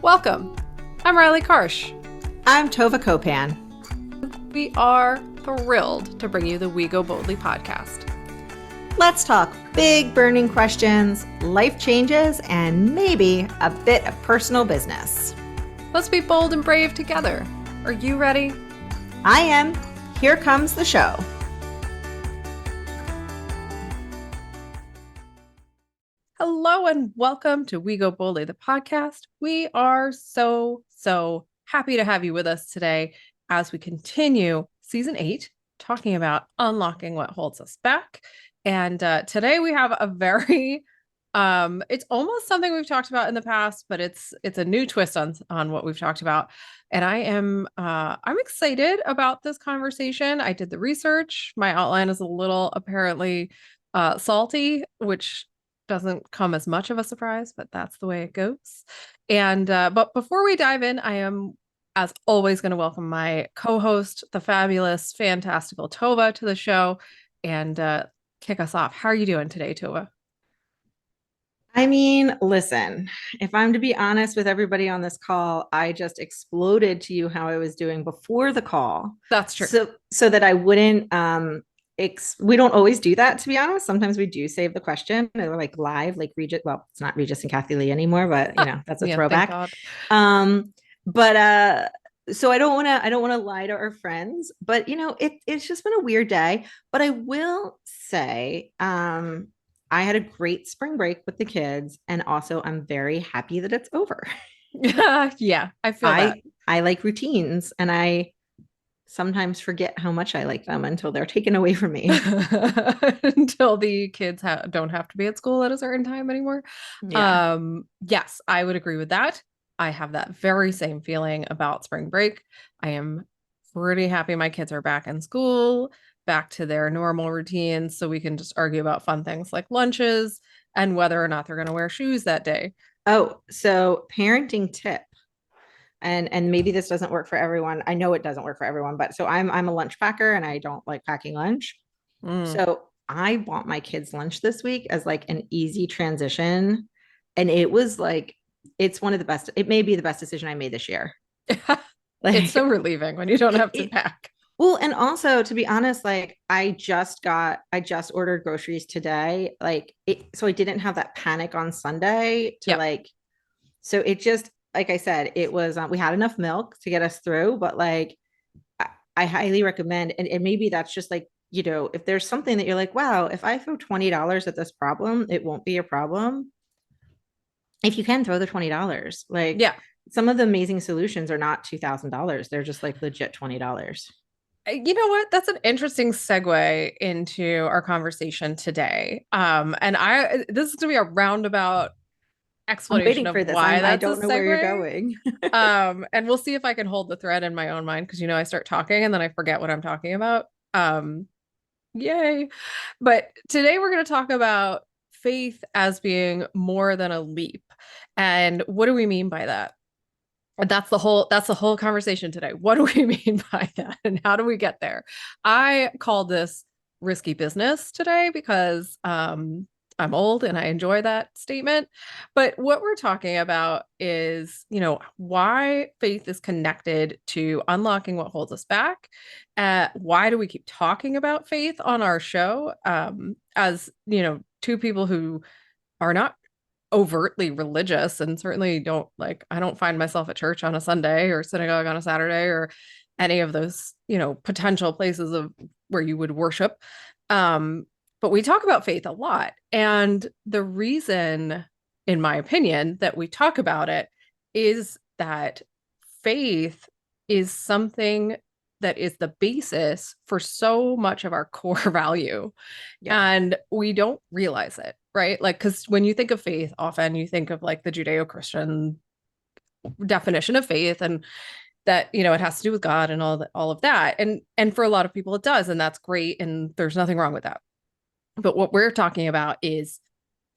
Welcome. I'm Riley Karsh. I'm Tova Kopan. We are thrilled to bring you the We Go Boldly podcast. Let's talk big burning questions, life changes, and maybe a bit of personal business. Let's be bold and brave together. Are you ready? I am. Here comes the show. Hello and welcome to We Go Boldly, the podcast. We are so happy to have you with us today as we continue season 8, talking about unlocking what holds us back. And today we have a very, it's almost something we've talked about in the past, but it's a new twist on what we've talked about. And I'm excited about this conversation. I did the research. My outline is a little apparently salty, which doesn't come as much of a surprise, but that's the way it goes. And but before we dive in, I am, as always, going to welcome my co-host, the fabulous, fantastical Tova, to the show and kick us off. How are you doing today, Tova? I mean, listen, if I'm to be honest with everybody on this call, I just exploded to you how I was doing before the call. That's true. So that I wouldn't we don't always do that, to be honest. Sometimes we do save the question and we're like live, like Regis. Well, it's not Regis and Kathy Lee anymore, but that's a Yeah, throwback. So I don't want to lie to our friends, but it's just been a weird day. But I will say, I had a great spring break with the kids, and also I'm very happy that it's over. Yeah, I feel that. I like routines, and I sometimes forget how much I like them until they're taken away from me. Until the kids don't have to be at school at a certain time anymore. Yeah. Yes, I would agree with that. I have that very same feeling about spring break. I am pretty happy my kids are back in school, back to their normal routines, so we can just argue about fun things like lunches and whether or not they're going to wear shoes that day. Oh, so parenting tip. And maybe this doesn't work for everyone. I know it doesn't work for everyone, but so I'm a lunch packer and I don't like packing lunch. So I bought my kids lunch this week as like an easy transition. And it was like, it may be the best decision I made this year. It's so relieving when you don't have to pack. Well, and also, to be honest, like I just ordered groceries today. So I didn't have that panic on Sunday so it just, like I said, it was, we had enough milk to get us through, but like, I highly recommend, and maybe that's just like, if there's something that you're like, wow, if I throw $20 at this problem, it won't be a problem. If you can throw the $20, like, yeah, some of the amazing solutions are not $2,000. They're just like legit $20. You know what? That's an interesting segue into our conversation today. And this is gonna be a roundabout explanation of why I that's don't a know segue. where you're going. And we'll see if I can hold the thread in my own mind, because I start talking and then I forget what I'm talking about. Yay. But today we're going to talk about faith as being more than a leap. And what do we mean by that? And that's the whole conversation today. What do we mean by that? And how do we get there? I call this risky business today because I'm old and I enjoy that statement. But what we're talking about is, why faith is connected to unlocking what holds us back. Why do we keep talking about faith on our show? As, two people who are not overtly religious and certainly I don't find myself at church on a Sunday or synagogue on a Saturday or any of those, potential places of where you would worship. But we talk about faith a lot. And the reason, in my opinion, that we talk about it is that faith is something that is the basis for so much of our core value. Yeah. And we don't realize it, right? Like, because when you think of faith, often you think of like the Judeo-Christian definition of faith, and that, it has to do with God and all of that. And for a lot of people it does, and that's great. And there's nothing wrong with that. But what we're talking about is,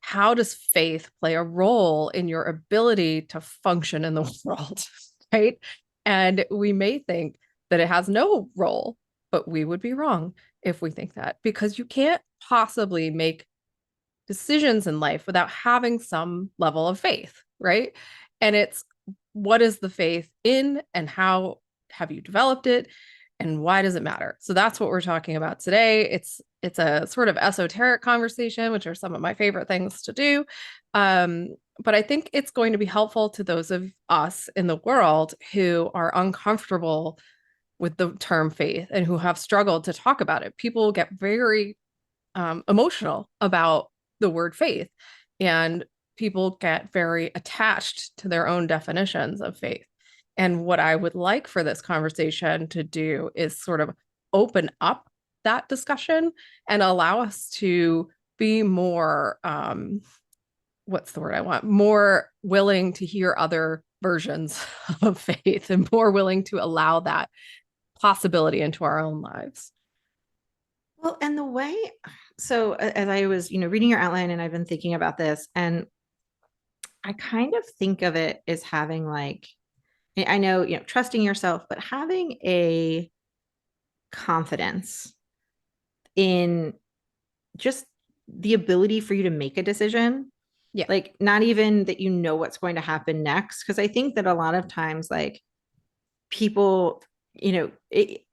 how does faith play a role in your ability to function in the world, right? And we may think that it has no role, but we would be wrong if we think that, because you can't possibly make decisions in life without having some level of faith, right? And it's what is the faith in, and how have you developed it, and why does it matter? So that's what we're talking about today. It's a sort of esoteric conversation, which are some of my favorite things to do. Um, but I think it's going to be helpful to those of us in the world who are uncomfortable with the term faith and who have struggled to talk about it. People get very emotional about the word faith, and people get very attached to their own definitions of faith. And what I would like for this conversation to do is sort of open up that discussion and allow us to be more, what's the word I want? More willing to hear other versions of faith and more willing to allow that possibility into our own lives. Well, and the way, so as I was, reading your outline and I've been thinking about this, and I kind of think of it as having like, I know, trusting yourself, but having a confidence in just the ability for you to make a decision. Yeah. Like, not even that you know what's going to happen next. Cause I think that a lot of times, like, people,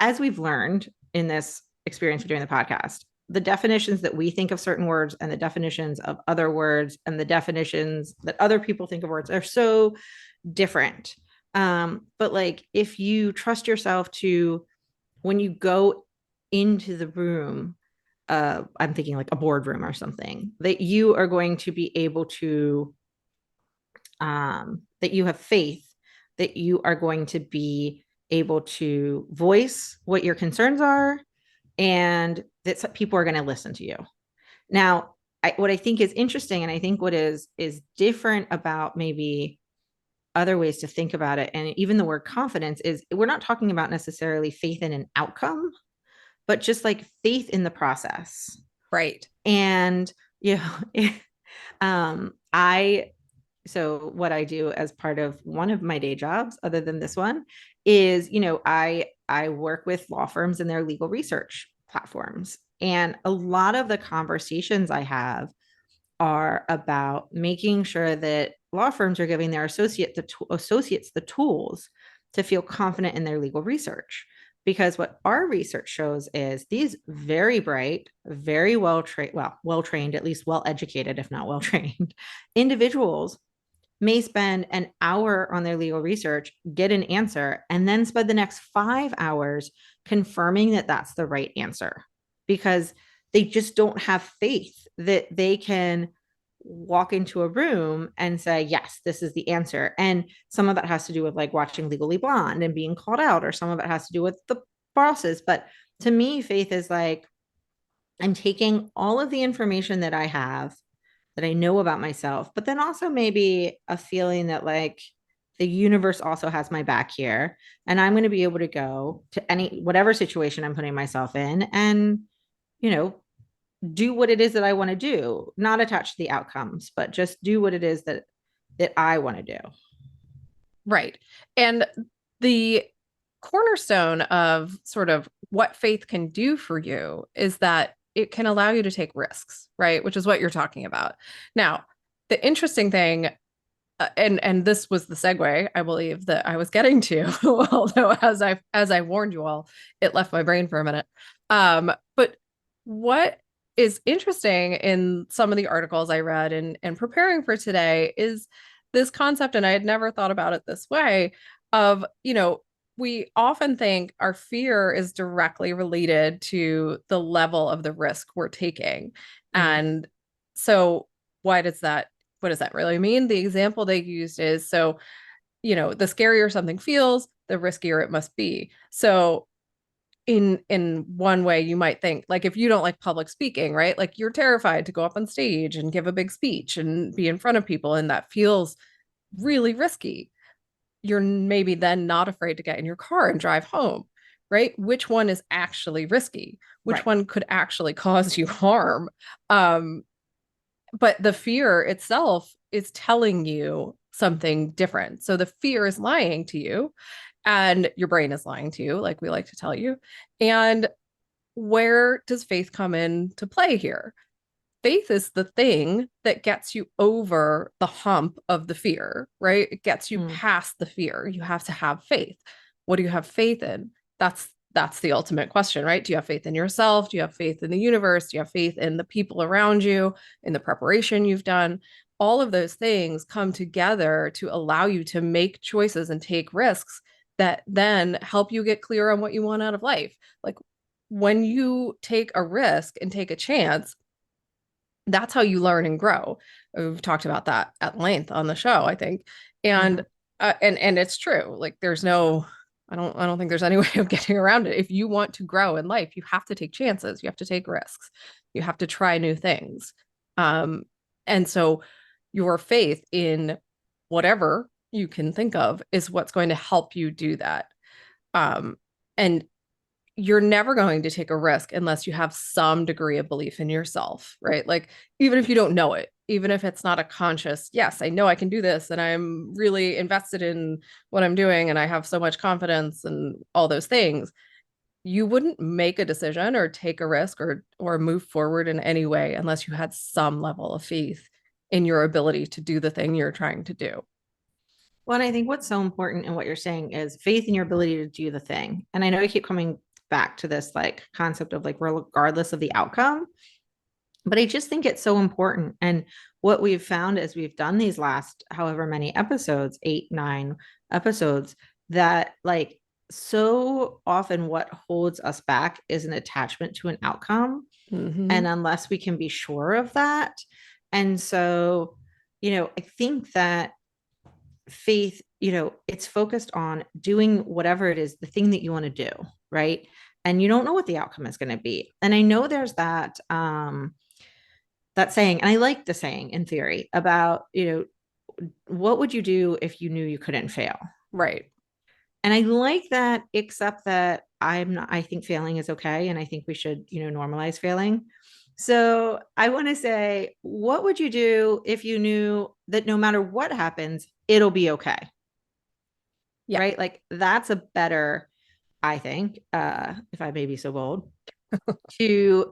as we've learned in this experience of doing the podcast, the definitions that we think of certain words and the definitions of other words and the definitions that other people think of words are so different. But like, if you trust yourself to, when you go into the room, I'm thinking like a boardroom or something, that you are going to be able to, that you have faith that you are going to be able to voice what your concerns are and that people are going to listen to you. Now, what I think is interesting, and I think what is different about maybe other ways to think about it, and even the word confidence, is we're not talking about necessarily faith in an outcome, but just like faith in the process. Right. And I so what I do as part of one of my day jobs, other than this one, is I work with law firms and their legal research platforms, and a lot of the conversations I have are about making sure that law firms are giving their associates the tools to feel confident in their legal research. Because what our research shows is these very bright, very well trained, at least well educated, if not well trained, individuals may spend an hour on their legal research, get an answer, and then spend the next 5 hours confirming that that's the right answer, because they just don't have faith that they can walk into a room and say, yes, this is the answer. And some of that has to do with like watching Legally Blonde and being called out, or some of it has to do with the bosses. But to me, faith is like, I'm taking all of the information that I have, that I know about myself, but then also maybe a feeling that like the universe also has my back here, and I'm going to be able to go to any whatever situation I'm putting myself in and, you know, do what it is that I want to do, not attach to the outcomes, but just do what it is that I want to do. Right. And the cornerstone of sort of what faith can do for you is that it can allow you to take risks, right? Which is what you're talking about. Now, the interesting thing, and this was the segue, I believe, that I was getting to, although as I warned you all, it left my brain for a minute. But what is interesting in some of the articles I read and preparing for today is this concept, and I had never thought about it this way, of, we often think our fear is directly related to the level of the risk we're taking. Mm. And so what does that really mean? The example they used is, so, the scarier something feels, the riskier it must be. So in one way, you might think, like, if you don't like public speaking, right? Like, you're terrified to go up on stage and give a big speech and be in front of people, and that feels really risky. You're maybe then not afraid to get in your car and drive home, right? Which one is actually risky? Which Right. one could actually cause you harm? But the fear itself is telling you something different. So the fear is lying to you, and your brain is lying to you, like we like to tell you. And where does faith come into play here? faith is the thing that gets you over the hump of the fear, right? It gets you Mm. past the fear. You have to have faith. What do you have faith in? That's the ultimate question, right? Do you have faith in yourself? Do you have faith in the universe? Do you have faith in the people around you, in the preparation you've done? All of those things come together to allow you to make choices and take risks that then help you get clear on what you want out of life. Like when you take a risk and take a chance, that's how you learn and grow. We've talked about that at length on the show, I think. Yeah. And and it's true. Like there's no I don't think there's any way of getting around it. If you want to grow in life, you have to take chances. You have to take risks. You have to try new things. Um and so your faith in whatever you can think of is what's going to help you do that. Um and you're never going to take a risk unless you have some degree of belief in yourself, right? Like, even if you don't know it, even if it's not a conscious, yes, I know I can do this and I'm really invested in what I'm doing and I have so much confidence and all those things, you wouldn't make a decision or take a risk or move forward in any way unless you had some level of faith in your ability to do the thing you're trying to do. Well, and I think what's so important in what you're saying is faith in your ability to do the thing. And I know I keep coming back to this like concept of like regardless of the outcome, but I just think it's so important. And what we've found as we've done these last however many episodes, 8, 9 episodes, that like so often what holds us back is an attachment to an outcome. And Mm-hmm. unless we can be sure of that. And so, I think that faith, it's focused on doing whatever it is, the thing that you want to do, right? And you don't know what the outcome is going to be. And I know there's that saying, and I like the saying in theory about, what would you do if you knew you couldn't fail? Right. And I like that, except that I think failing is okay. And I think we should, normalize failing. So I want to say, what would you do if you knew that no matter what happens, it'll be okay? Yeah. Right? Like that's a better, I think, if I may be so bold,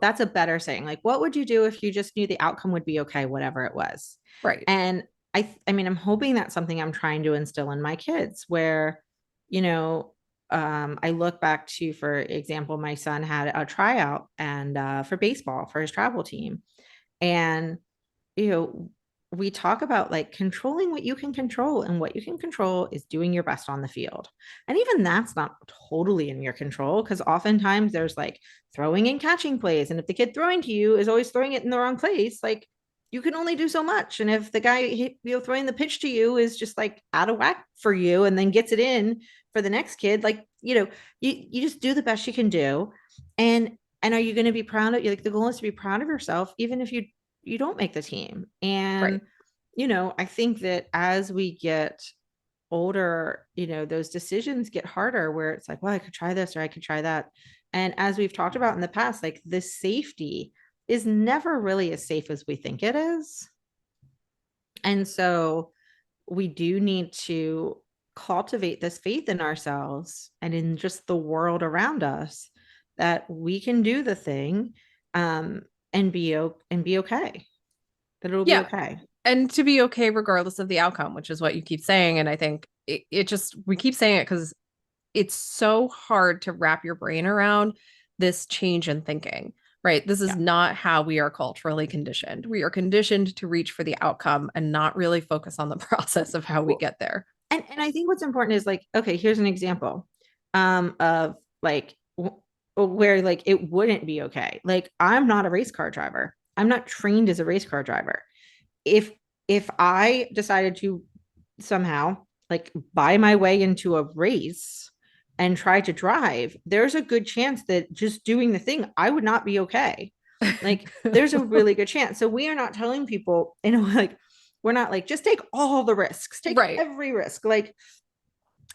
that's a better saying. Like, what would you do if you just knew the outcome would be okay, whatever it was? Right. And I mean, I'm hoping that's something I'm trying to instill in my kids where, you know, I look back to, for example, my son had a tryout and for baseball for his travel team. And you know, we talk about like controlling what you can control, and what you can control is doing your best on the field. And even that's not totally in your control because oftentimes there's like throwing and catching plays. And if the kid throwing to you is always throwing it in the wrong place, like you can only do so much. And if the guy, throwing the pitch to you is just like out of whack for you and then gets it in for the next kid, like, you just do the best you can do. And are you going to be proud of you? Like the goal is to be proud of yourself, even if you don't make the team. Right. And, I think that as we get older, those decisions get harder where it's like, well, I could try this or I could try that. And as we've talked about in the past, like the safety is never really as safe as we think it is. And so we do need to cultivate this faith in ourselves and in just the world around us that we can do the thing, um, and be okay, that it'll be Yeah. okay. And to be okay regardless of the outcome, which is what you keep saying. And I think it just, we keep saying it because it's so hard to wrap your brain around this change in thinking, right? This is Yeah. not how we are culturally conditioned. We are conditioned to reach for the outcome and not really focus on the process of how we Well, get there. and I think what's important is like, okay, here's an example of like where like it wouldn't be okay. Like I'm not a race car driver. I'm not trained as a race car driver. If if I decided to somehow like buy my way into a race and try to drive, there's a good chance that just doing the thing, I would not be okay. Like there's a really good chance. So we are not telling people, like we're not like just take all the risks, take Right. every risk. Like,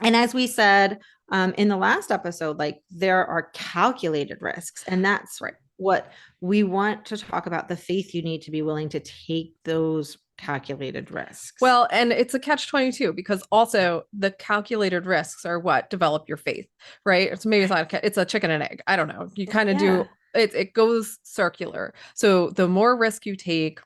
and as we said in the last episode, like there are calculated risks, and that's Right. what we want to talk about, the faith you need to be willing to take those calculated risks. Well, and it's a catch 22 because also the calculated risks are what develop your faith, right? It's maybe it's not, it's a chicken and egg. I don't know. You kind of Yeah. do it goes circular. So the more risk you take,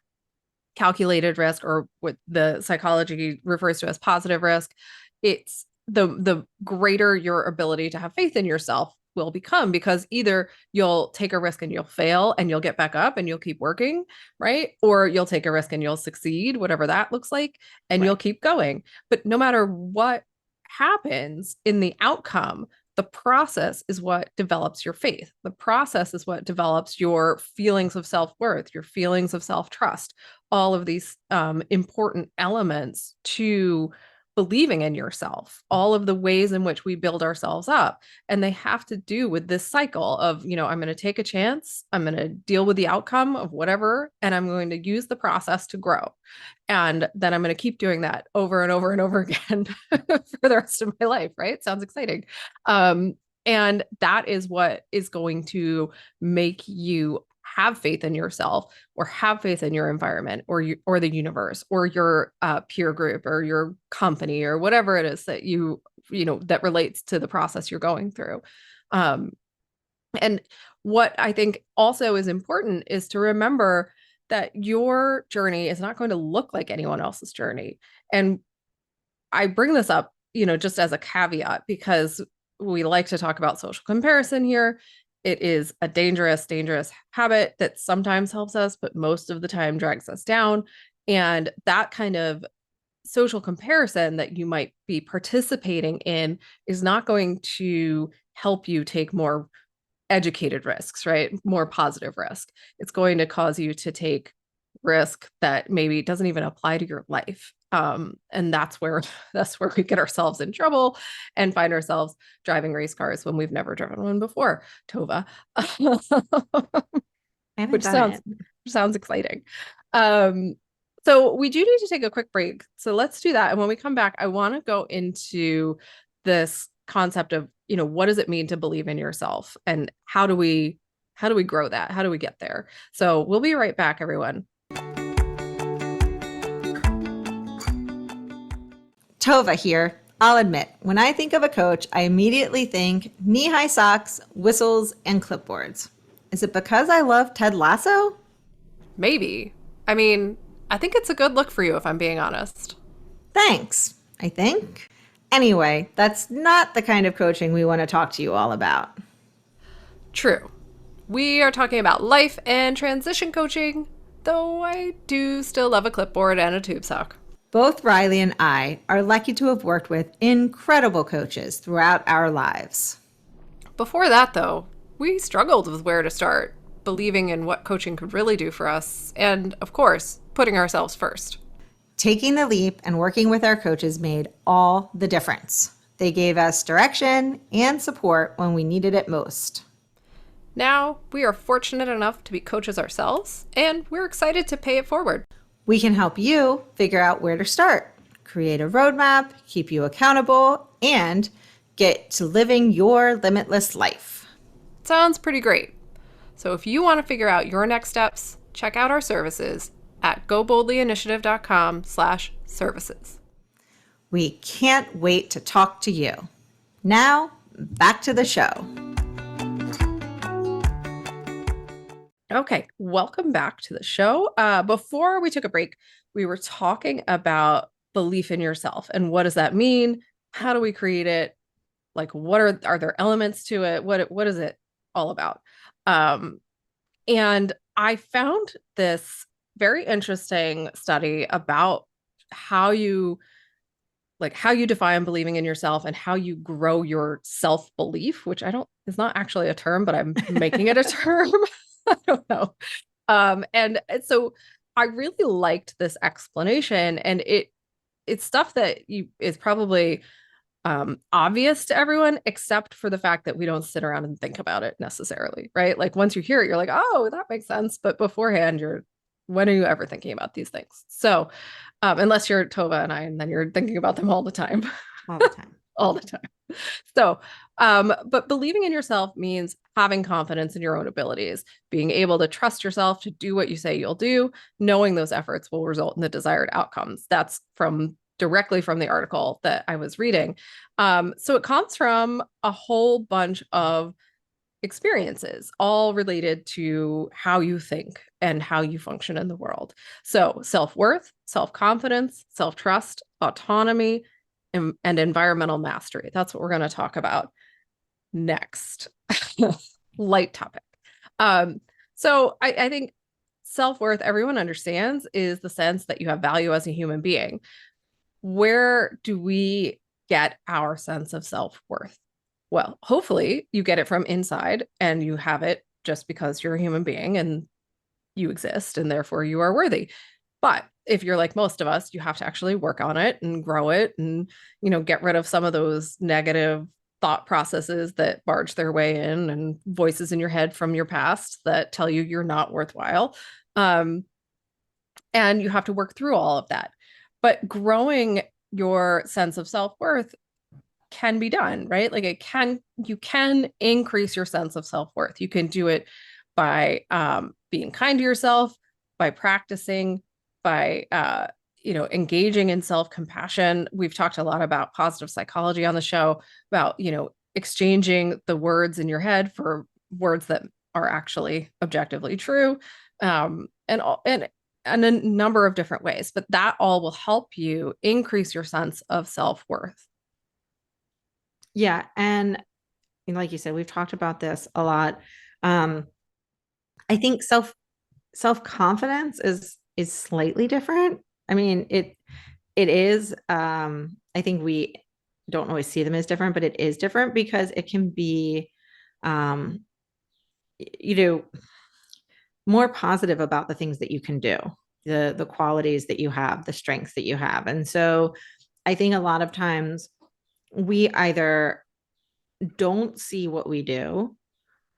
calculated risk, or what the psychology refers to as positive risk, it's the greater your ability to have faith in yourself will become, because either you'll take a risk and you'll fail and you'll get back up and you'll keep working, right? Or you'll take a risk and you'll succeed, whatever that looks like, and you'll Right. keep going. But no matter what happens in the outcome, the process is what develops your faith. The process is what develops your feelings of self-worth, your feelings of self-trust, all of these important elements to believing in yourself, all of the ways in which we build ourselves up. And they have to do with this cycle of, I'm going to take a chance, I'm going to deal with the outcome of whatever, and I'm going to use the process to grow. And then I'm going to keep doing that over and over and over again for the rest of my life, right? Sounds exciting. And that is what is going to make you have faith in yourself, or have faith in your environment, or the universe, or your peer group, or your company, or whatever it is that that relates to the process you're going through. Um, and what I think also is important is to remember that your journey is not going to look like anyone else's journey. And I bring this up, just as a caveat, because we like to talk about social comparison here. It is a dangerous, dangerous habit that sometimes helps us, but most of the time drags us down. And that kind of social comparison that you might be participating in is not going to help you take more educated risks, right? More positive risk. It's going to cause you to take risk that maybe doesn't even apply to your life. And that's where we get ourselves in trouble and find ourselves driving race cars when we've never driven one before, Tova. I haven't which done sounds it. sounds exciting. Um, so we do need to take a quick break. So let's do that. And when we come back, I want to go into this concept of, what does it mean to believe in yourself, and how do we grow that? How do we get there? So we'll be right back, everyone. Tova here. I'll admit, when I think of a coach, I immediately think knee-high socks, whistles, and clipboards. Is it because I love Ted Lasso? Maybe. I mean, I think it's a good look for you, if I'm being honest. Thanks, I think. Anyway, that's not the kind of coaching we want to talk to you all about. True. We are talking about life and transition coaching, though I do still love a clipboard and a tube sock. Both Riley and I are lucky to have worked with incredible coaches throughout our lives. Before that, though, we struggled with where to start, believing in what coaching could really do for us, and, of course, putting ourselves first. Taking the leap and working with our coaches made all the difference. They gave us direction and support when we needed it most. Now, we are fortunate enough to be coaches ourselves, and we're excited to pay it forward. We can help you figure out where to start, create a roadmap, keep you accountable, and get to living your limitless life. Sounds pretty great. So if you want to figure out your next steps, check out our services at goboldlyinitiative.com/services. We can't wait to talk to you. Now, back to the show. Okay, welcome back to the show. Before we took a break, we were talking about belief in yourself and what does that mean? How do we create it? Like, what are there elements to it? What is it all about? And I found this very interesting study about how you define believing in yourself and how you grow your self-belief, which I don't is not actually a term, but I'm making it a term. I don't know. And so I really liked this explanation, and it's stuff that is probably obvious to everyone, except for the fact that we don't sit around and think about it necessarily, right? Like once you hear it, you're like, oh, that makes sense. But beforehand, when are you ever thinking about these things? So, unless you're Tova and I, and then you're thinking about them all the time, All the time. all the time. So, but believing in yourself means having confidence in your own abilities, being able to trust yourself to do what you say you'll do, knowing those efforts will result in the desired outcomes. That's directly from the article that I was reading. So it comes from a whole bunch of experiences, all related to how you think and how you function in the world. So, self worth, self confidence, self trust, autonomy, and environmental mastery. That's what we're going to talk about next. Light topic. Um, so I think self worth, everyone understands, is the sense that you have value as a human being. Where do we get our sense of self worth? Well, hopefully you get it from inside and you have it just because you're a human being and you exist and therefore you are worthy. But if you're like most of us, you have to actually work on it and grow it and, get rid of some of those negative thought processes that barge their way in and voices in your head from your past that tell you you're not worthwhile. Um, and you have to work through all of that. But growing your sense of self-worth can be done, right? Like you can increase your sense of self-worth. You can do it by being kind to yourself, by practicing, by engaging in self-compassion. We've talked a lot about positive psychology on the show, about exchanging the words in your head for words that are actually objectively true, and a number of different ways. But that all will help you increase your sense of self-worth. Yeah. And like you said, we've talked about this a lot. Um, I think self-confidence is slightly different. I mean, it is I think we don't always see them as different, but it is different because it can be um you know more positive about the things that you can do, the qualities that you have, the strengths that you have. And so I think a lot of times we either don't see what we do,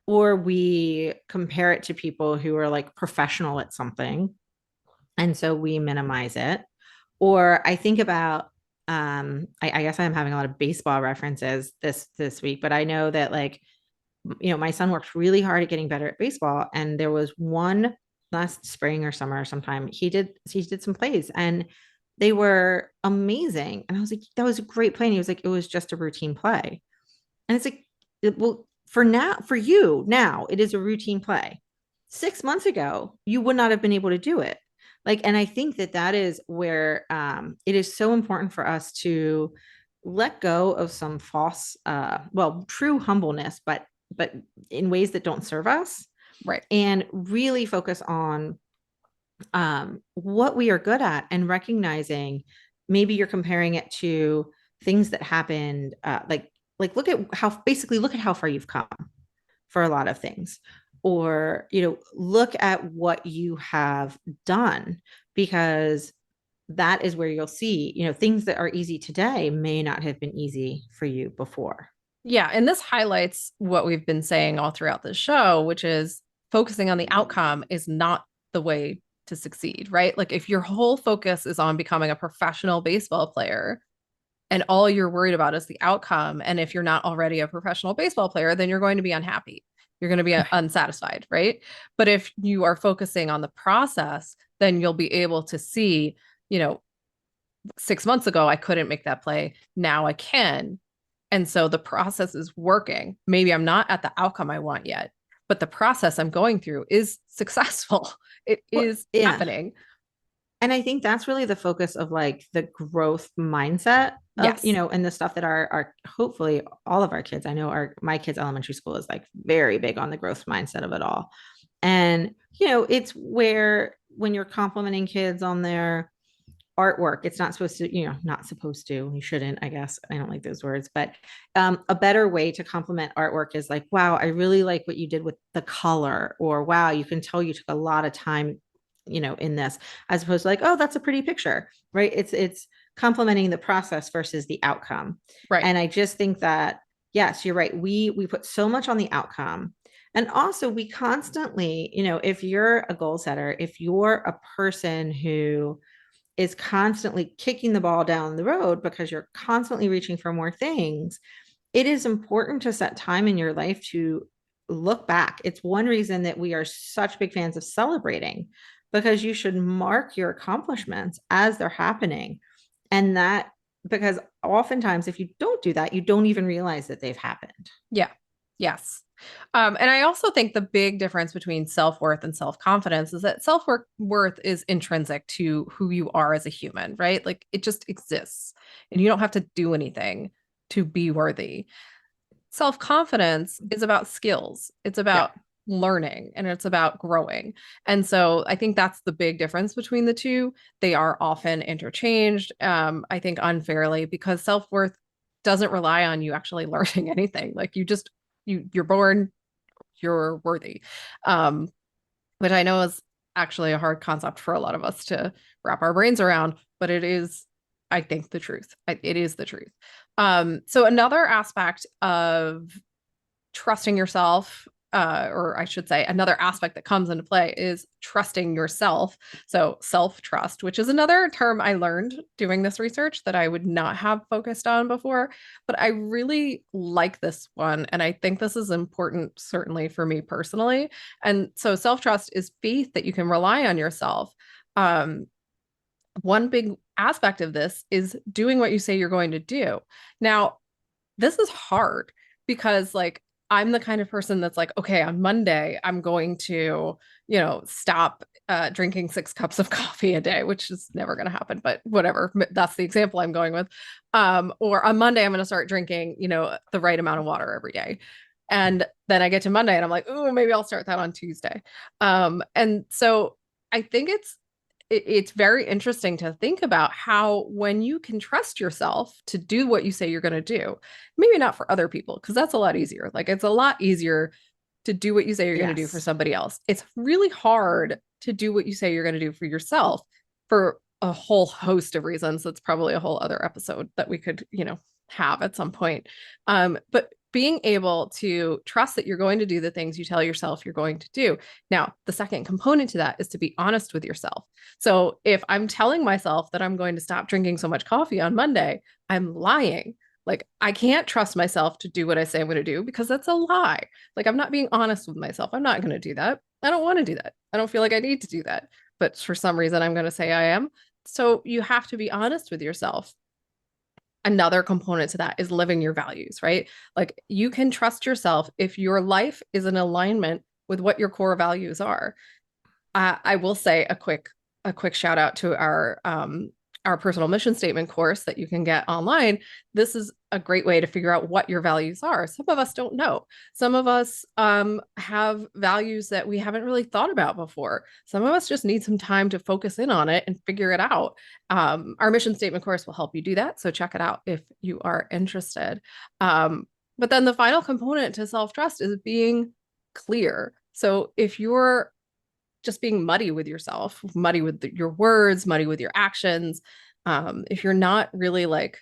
or we compare it to people who are like professional at something, and so we minimize it. Or I think about I guess I'm having a lot of baseball references this week, but I know that, like, my son worked really hard at getting better at baseball, and there was one last spring or summer or sometime he did some plays, and they were amazing. And I was like, that was a great play. And he was like, it was just a routine play. And it's like, well, for you now, it is a routine play. 6 months ago, you would not have been able to do it. Like, and I think that is where it is so important for us to let go of some false, well, true humbleness, but in ways that don't serve us, Right. and really focus on what we are good at, and recognizing maybe you're comparing it to things that happened, like look at how far you've come for a lot of things, or look at what you have done, because that is where you'll see things that are easy today may not have been easy for you before. Yeah, and this highlights what we've been saying all throughout the show, which is focusing on the outcome is not the way to succeed, right? Like if your whole focus is on becoming a professional baseball player and all you're worried about is the outcome, and if you're not already a professional baseball player, then you're going to be unhappy. You're going to be unsatisfied, right? But if you are focusing on the process, then you'll be able to see, you know, 6 months ago, I couldn't make that play. Now I can. And so the process is working. Maybe I'm not at the outcome I want yet, but the process I'm going through is successful. It Well, is yeah. happening. And I think that's really the focus of like the growth mindset of, Yes. and the stuff that our hopefully all of our kids, I know my kids' elementary school is like very big on the growth mindset of it all. And, it's where when you're complimenting kids on their artwork, it's not supposed to, not supposed to, you shouldn't, I guess. I don't like those words, but a better way to compliment artwork is like, wow, I really like what you did with the color, or wow, you can tell you took a lot of time, in this, as opposed to like, oh, that's a pretty picture, right? It's complimenting the process versus the outcome. Right. And I just think that, yes, you're right. We put so much on the outcome. And also we constantly, if you're a goal setter, if you're a person who is constantly kicking the ball down the road because you're constantly reaching for more things, it is important to set time in your life to look back. It's one reason that we are such big fans of celebrating, because you should mark your accomplishments as they're happening. And that, because oftentimes if you don't do that, you don't even realize that they've happened. Yeah. Yes. And I also think the big difference between self-worth and self-confidence is that self-worth is intrinsic to who you are as a human, right? Like it just exists and you don't have to do anything to be worthy. Self-confidence is about skills. It's Yeah. about learning and it's about growing. And so I think that's the big difference between the two. They are often interchanged, I think unfairly, because self-worth doesn't rely on you actually learning anything. Like you're born, you're worthy. Um, which I know is actually a hard concept for a lot of us to wrap our brains around, but it is, I think, the truth. It is the truth. So another aspect of trusting yourself, or I should say, another aspect that comes into play is trusting yourself. So, self trust, which is another term I learned doing this research that I would not have focused on before. But I really like this one. And I think this is important, certainly for me personally. And so, self trust is faith that you can rely on yourself. Um, one big aspect of this is doing what you say you're going to do. Now, this is hard because like I'm the kind of person that's like, okay, on Monday, I'm going to, stop drinking 6 cups of coffee a day, which is never going to happen, but whatever. That's the example I'm going with. Or on Monday, I'm going to start drinking, the right amount of water every day. And then I get to Monday and I'm like, oh, maybe I'll start that on Tuesday. And so I think it's very interesting to think about how when you can trust yourself to do what you say you're going to do, maybe not for other people, because that's a lot easier. Like it's a lot easier to do what you say you're going to do for Yes. somebody else. It's really hard to do what you say you're going to do for yourself for a whole host of reasons. That's probably a whole other episode that we could, have at some point. But being able to trust that you're going to do the things you tell yourself you're going to do. Now, the second component to that is to be honest with yourself. So if I'm telling myself that I'm going to stop drinking so much coffee on Monday, I'm lying. Like I can't trust myself to do what I say I'm going to do because that's a lie. Like I'm not being honest with myself. I'm not going to do that. I don't want to do that. I don't feel like I need to do that. But for some reason, I'm going to say I am. So you have to be honest with yourself. Another component to that is living your values, right? Like you can trust yourself if your life is in alignment with what your core values are. I will say a quick shout out to our personal mission statement course that you can get online. This is a great way to figure out what your values are. Some of us don't know. Some of us have values that we haven't really thought about before. Some of us just need some time to focus in on it and figure it out. Our mission statement course will help you do that. So check it out if you are interested. But then the final component to self trust is being clear. So if you're just being muddy with yourself, muddy with your words, muddy with your actions. If you're not really like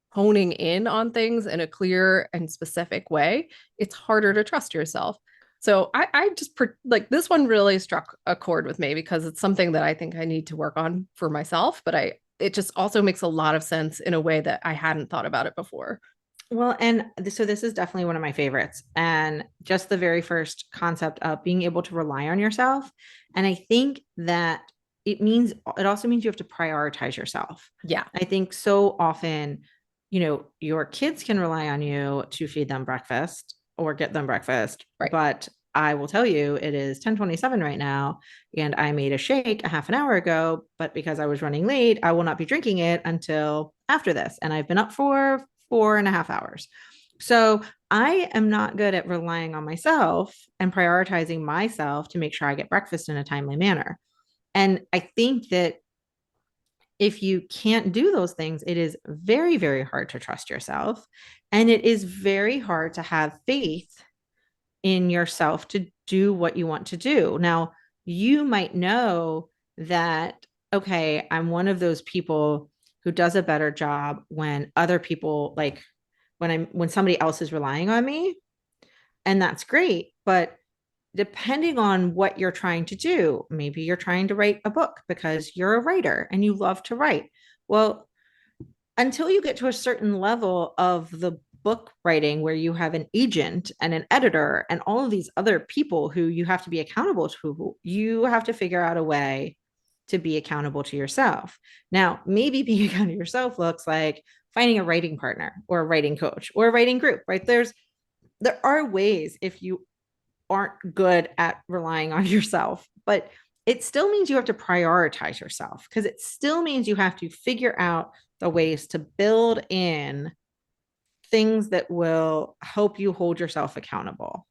honing in on things in a clear and specific way, it's harder to trust yourself. So I just like this one really struck a chord with me because it's something that I think I need to work on for myself, but it just also makes a lot of sense in a way that I hadn't thought about it before. Well, and so this is definitely one of my favorites. And just the very first concept of being able to rely on yourself. And I think that it also means you have to prioritize yourself. Yeah, I think so often, your kids can rely on you to feed them breakfast or get them breakfast. right. But I will tell you, it is 10:27 right now, and I made a shake a half an hour ago, but because I was running late, I will not be drinking it until after this. And I've been up for 4.5 hours. So I am not good at relying on myself and prioritizing myself to make sure I get breakfast in a timely manner. And I think that if you can't do those things, it is very, very hard to trust yourself. And it is very hard to have faith in yourself to do what you want to do. Now, you might know that, okay, I'm one of those people who does a better job when other people like when somebody else is relying on me, and that's great. But depending on what you're trying to do, maybe you're trying to write a book because you're a writer and you love to write. Well, until you get to a certain level of the book writing where you have an agent and an editor and all of these other people who you have to be accountable to, you have to figure out a way to be accountable to yourself. Now, maybe being accountable to yourself looks like finding a writing partner or a writing coach or a writing group, right? there are ways if you aren't good at relying on yourself, but it still means you have to prioritize yourself because it still means you have to figure out the ways to build in things that will help you hold yourself accountable.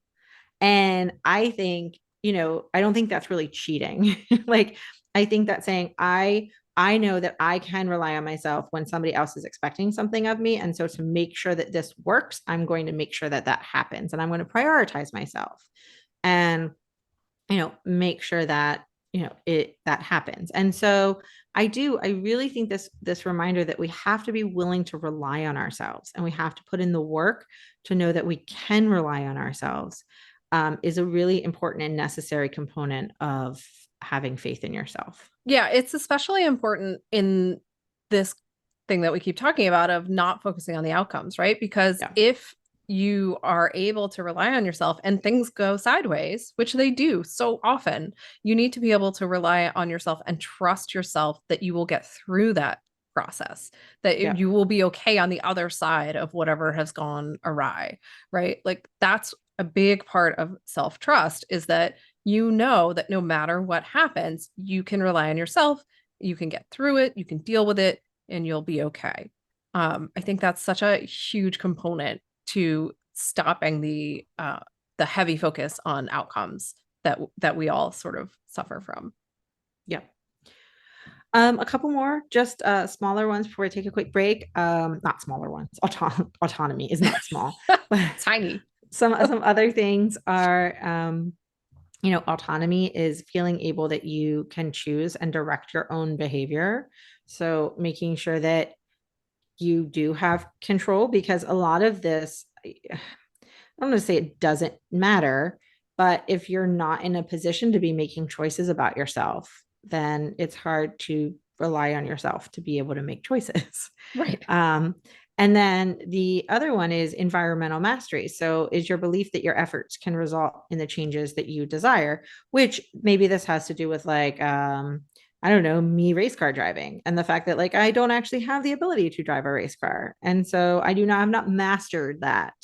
And I think, I don't think that's really cheating. Like, I think that saying, I know that I can rely on myself when somebody else is expecting something of me. And so to make sure that this works, I'm going to make sure that that happens and I'm going to prioritize myself and, make sure that, that happens. And so I really think this reminder that we have to be willing to rely on ourselves and we have to put in the work to know that we can rely on ourselves is a really important and necessary component of having faith in yourself. Yeah, it's especially important in this thing that we keep talking about of not focusing on the outcomes, right? Because Yeah. if you are able to rely on yourself and things go sideways, which they do so often, you need to be able to rely on yourself and trust yourself that you will get through that process, that Yeah. you will be okay on the other side of whatever has gone awry, right? Like that's a big part of self-trust is that you know that no matter what happens, you can rely on yourself, you can get through it, you can deal with it, and you'll be okay. I think that's such a huge component to stopping the heavy focus on outcomes that we all sort of suffer from. Yeah. A couple more, just smaller ones before I take a quick break. Not smaller ones. Autonomy is not small, but Tiny. some other things are, autonomy is feeling able that you can choose and direct your own behavior. So making sure that you do have control because a lot of this, I'm going to say it doesn't matter, but if you're not in a position to be making choices about yourself, then it's hard to rely on yourself to be able to make choices. Right. And then the other one is environmental mastery. So, is your belief that your efforts can result in the changes that you desire, which maybe this has to do with like, I don't know, me race car driving and the fact that like I don't actually have the ability to drive a race car. And so I've not mastered that.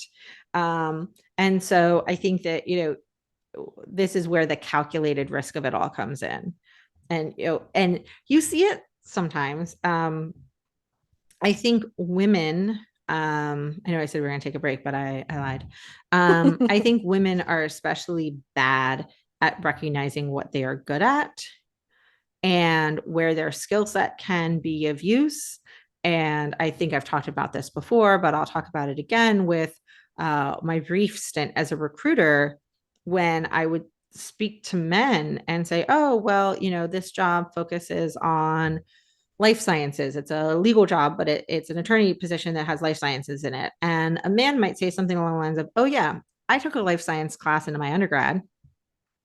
And so I think that, this is where the calculated risk of it all comes in. And, and you see it sometimes. I think women, I know I said we are going to take a break, but I lied. I think women are especially bad at recognizing what they are good at and where their skill set can be of use. And I think I've talked about this before, but I'll talk about it again with my brief stint as a recruiter when I would speak to men and say, oh, well, this job focuses on life sciences. It's a legal job, but it's an attorney position that has life sciences in it. And a man might say something along the lines of, oh, yeah, I took a life science class into my undergrad.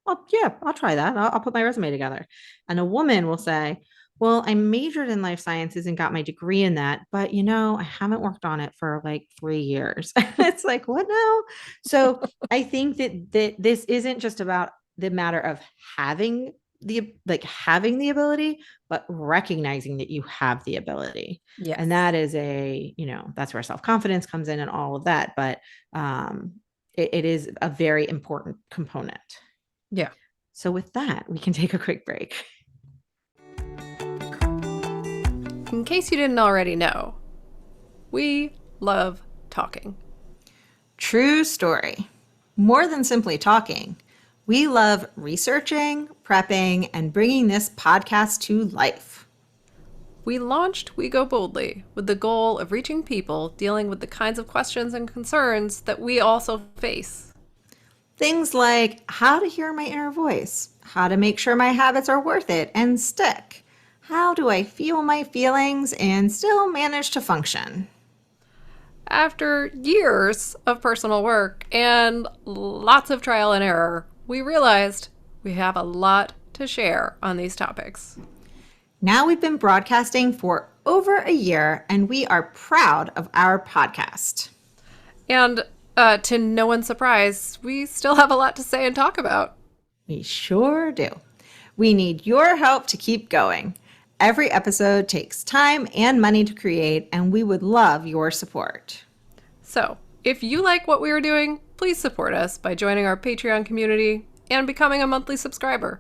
Well, yeah, I'll try that. I'll put my resume together. And a woman will say, well, I majored in life sciences and got my degree in that, but I haven't worked on it for like 3 years. It's like, what now? So I think that this isn't just about the matter of having the ability, but recognizing that you have the ability. Yes. And that is that's where self-confidence comes in and all of that. But it is a very important component. Yeah. So with that, we can take a quick break. In case you didn't already know, we love talking. True story. More than simply talking, we love researching, prepping, and bringing this podcast to life. We launched We Go Boldly with the goal of reaching people dealing with the kinds of questions and concerns that we also face. Things like how to hear my inner voice, how to make sure my habits are worth it and stick, how do I feel my feelings and still manage to function. After years of personal work and lots of trial and error, we realized we have a lot to share on these topics. Now we've been broadcasting for over a year and we are proud of our podcast. And to no one's surprise, we still have a lot to say and talk about. We sure do. We need your help to keep going. Every episode takes time and money to create, and we would love your support. So, if you like what we are doing, please support us by joining our Patreon community and becoming a monthly subscriber.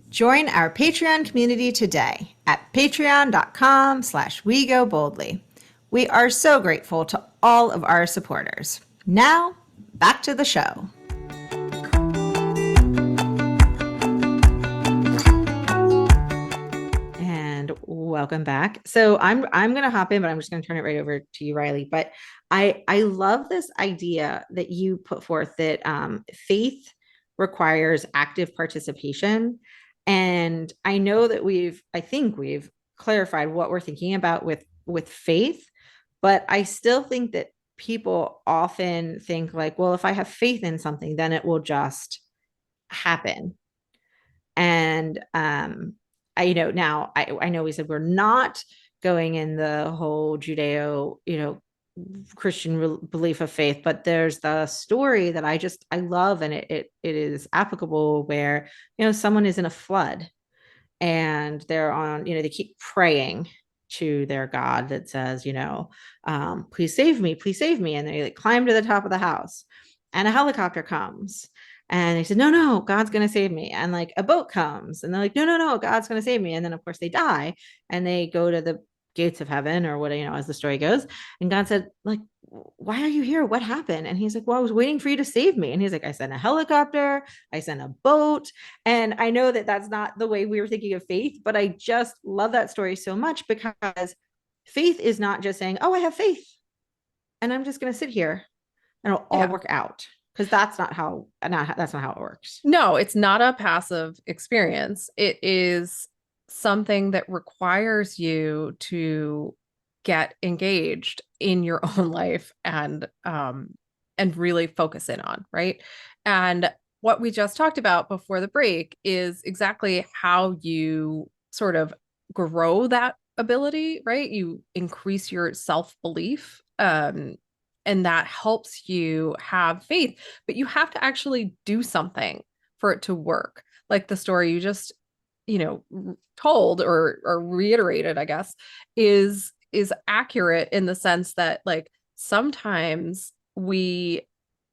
Join our Patreon community today at patreon.com/wegoboldly. We are so grateful to all of our supporters. Now, back to the show. And welcome back. So I'm gonna hop in, but I'm just gonna turn it right over to you, Riley. But I love this idea that you put forth that faith requires active participation. And I know that I think we've clarified what we're thinking about with faith, but I still think that people often think like, well, if I have faith in something, then it will just happen. And I now I know we said we're not going in the whole Judeo, Christian belief of faith, but there's the story that I love, and it is applicable where someone is in a flood and they're on, they keep praying to their God that says, please save me, please save me. And they like climb to the top of the house and a helicopter comes and they said, no, no, God's going to save me. And like a boat comes and they're like, no, no, no, God's going to save me. And then of course they die and they go to the gates of heaven or what, as the story goes. And God said, like, why are you here? What happened? And he's like, well, I was waiting for you to save me. And he's like, I sent a helicopter, I sent a boat. And I know that that's not the way we were thinking of faith, but I just love that story so much because faith is not just saying, oh, I have faith and I'm just going to sit here and it'll all work out. Because that's not how it works. No, it's not a passive experience. It is something that requires you to get engaged in your own life and really focus in on, right? And what we just talked about before the break is exactly how you sort of grow that ability, right? You increase your self-belief, and that helps you have faith, but you have to actually do something for it to work. Like the story you just, told or reiterated, I guess, is accurate in the sense that like sometimes we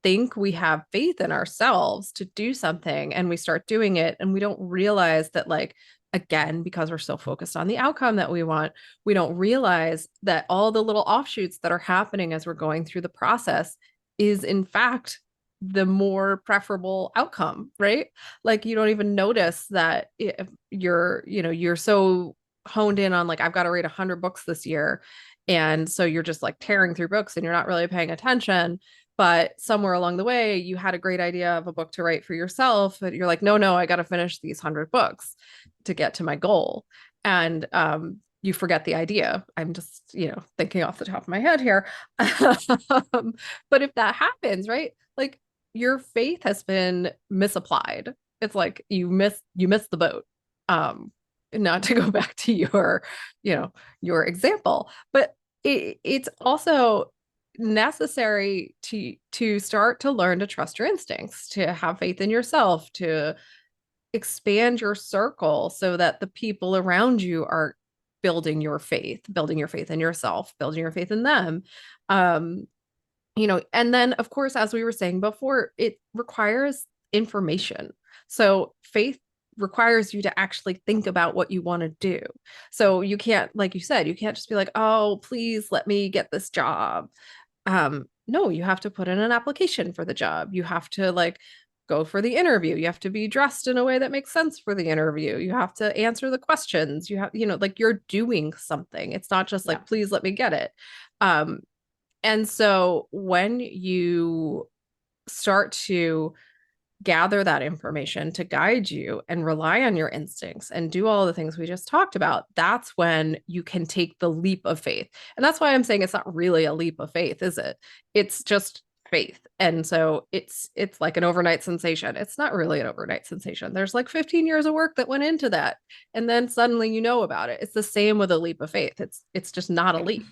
think we have faith in ourselves to do something and we start doing it and we don't realize that, like, again, because we're so focused on the outcome that we want, we don't realize that all the little offshoots that are happening as we're going through the process is in fact the more preferable outcome, right? Like you don't even notice that if you're so honed in on like, I've got to read 100 books this year. And so you're just like tearing through books and you're not really paying attention. But somewhere along the way, you had a great idea of a book to write for yourself. But you're like, no, no, I got to finish these 100 books to get to my goal. And you forget the idea. I'm just, thinking off the top of my head here. But if that happens, right? Like your faith has been misapplied. It's like you missed the boat. Not to go back to your example, but it's also necessary to start to learn to trust your instincts, to have faith in yourself, to expand your circle so that the people around you are building your faith in yourself, building your faith in them. And then of course, as we were saying before, it requires information. So faith requires you to actually think about what you want to do. So you can't, like you said, you can't just be like, oh, please let me get this job. No, you have to put in an application for the job. You have to like go for the interview. You have to be dressed in a way that makes sense for the interview. You have to answer the questions. You have, like you're doing something. It's not just like, please let me get it. And so when you start to gather that information to guide you and rely on your instincts and do all the things we just talked about, that's when you can take the leap of faith. And that's why I'm saying it's not really a leap of faith, is it? It's just faith. And so it's like an overnight sensation. It's not really an overnight sensation. There's like 15 years of work that went into that. And then suddenly you know about it. It's the same with a leap of faith. It's just not a leap.